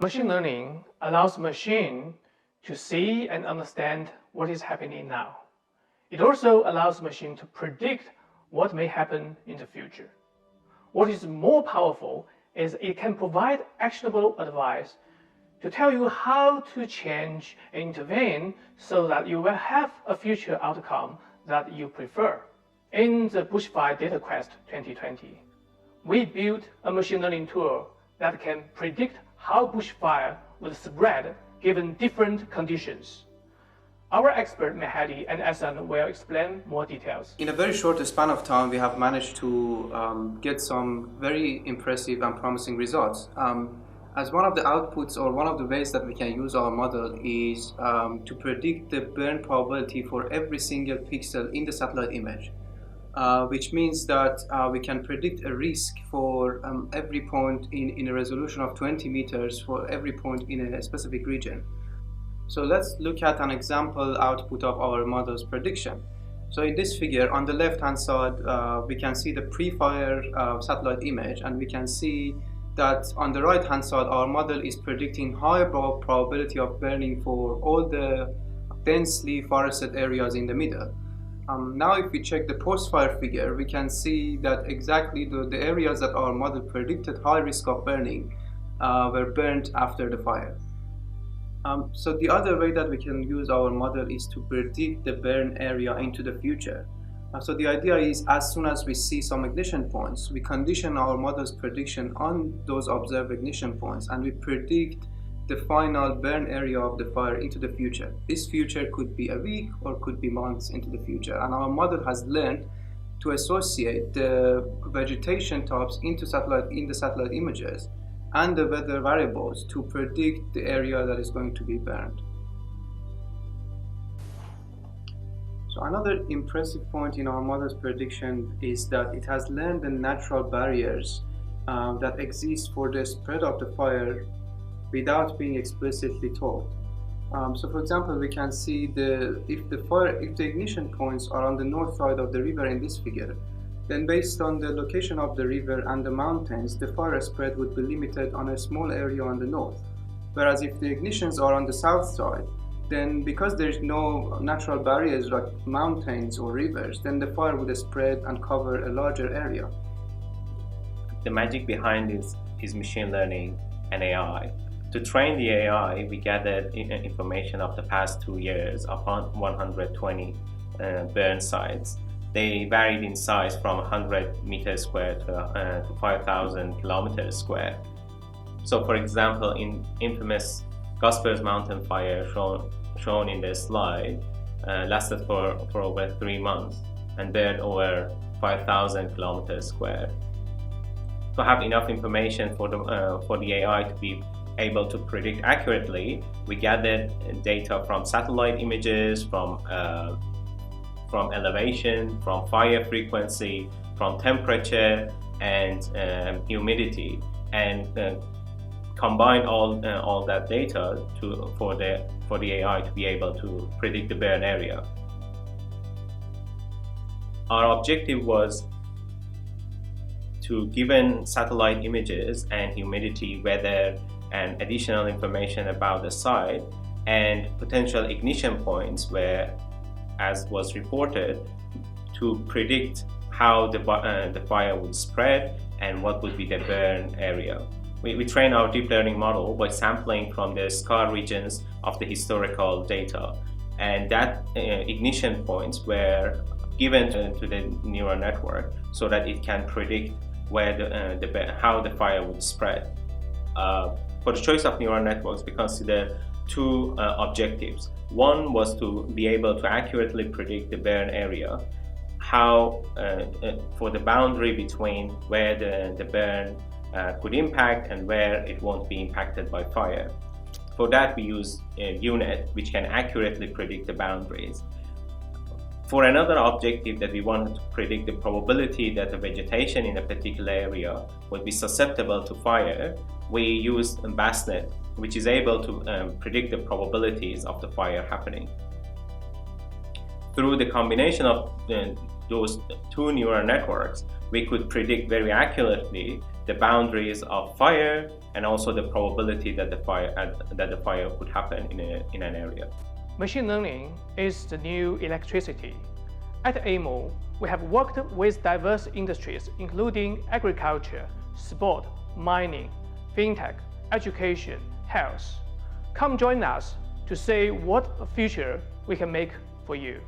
Machine learning allows machine to see and understand what is happening now. It also allows machine to predict what may happen in the future. What is more powerful is it can provide actionable advice to tell you how to change and intervene so that you will have a future outcome that you prefer. In the Bushfire Data Quest 2020, we built a machine learning tool that can predict how bushfire would spread given different conditions. Our expert Mehdi and Hassan will explain more details. In a very short span of time, we have managed to get some very impressive and promising results. As one of the outputs or one of the ways that we can use our model is to predict the burn probability for every single pixel in the satellite image, which means that we can predict a risk for every point in a resolution of 20 meters for every point in a specific region. So let's look at an example output of our model's prediction. So in this figure, on the left-hand side, we can see the pre-fire satellite image, and we can see that on the right-hand side, our model is predicting high probability of burning for all the densely forested areas in the middle. Now if we check the post-fire figure, we can see that exactly the areas that our model predicted high risk of burning were burned after the fire. So the other way that we can use our model is to predict the burn area into the future. So the idea is, as soon as we see some ignition points, we condition our model's prediction on those observed ignition points, and we predict the final burn area of the fire into the future. This future could be a week or could be months into the future, and our model has learned to associate the vegetation types in the satellite images and the weather variables to predict the area that is going to be burned. So another impressive point in our model's prediction is that it has learned the natural barriers that exist for the spread of the fire without being explicitly told. So for example, we can see if the ignition points are on the north side of the river in this figure, then based on the location of the river and the mountains, the fire spread would be limited on a small area on the north. Whereas if the ignitions are on the south side, then because there's no natural barriers like mountains or rivers, then the fire would spread and cover a larger area. The magic behind this is machine learning and AI. To train the AI, we gathered information of the past 2 years upon 120 burn sites. They varied in size from 100 meters square to 5,000 kilometers square. So for example, in infamous Gawler mountain fire shown in this slide, lasted for over 3 months and burned over 5,000 kilometers square. To have enough information for the AI to be able to predict accurately, we gathered data from satellite images, from elevation, from fire frequency, from temperature and humidity, and combine all that data for the AI to be able to predict the burn area. Our objective was to, given satellite images and humidity, weather, and additional information about the site and potential ignition points where, as was reported, to predict how the fire would spread and what would be the burn area. We train our deep learning model by sampling from the scar regions of the historical data, and that ignition points were given to the neural network so that it can predict where how the fire would spread. For the choice of neural networks, we consider two objectives. One was to be able to accurately predict the burn area, how for the boundary between where the burn could impact and where it won't be impacted by fire. For that, we use a unit which can accurately predict the boundaries. For another objective, that we wanted to predict the probability that the vegetation in a particular area would be susceptible to fire, we used BASNet, which is able to predict the probabilities of the fire happening. Through the combination of those two neural networks, we could predict very accurately the boundaries of fire and also the probability that the fire could happen in an area. Machine learning is the new electricity. At AIML, we have worked with diverse industries including agriculture, sport, mining, fintech, education, health. Come join us to see what a future we can make for you.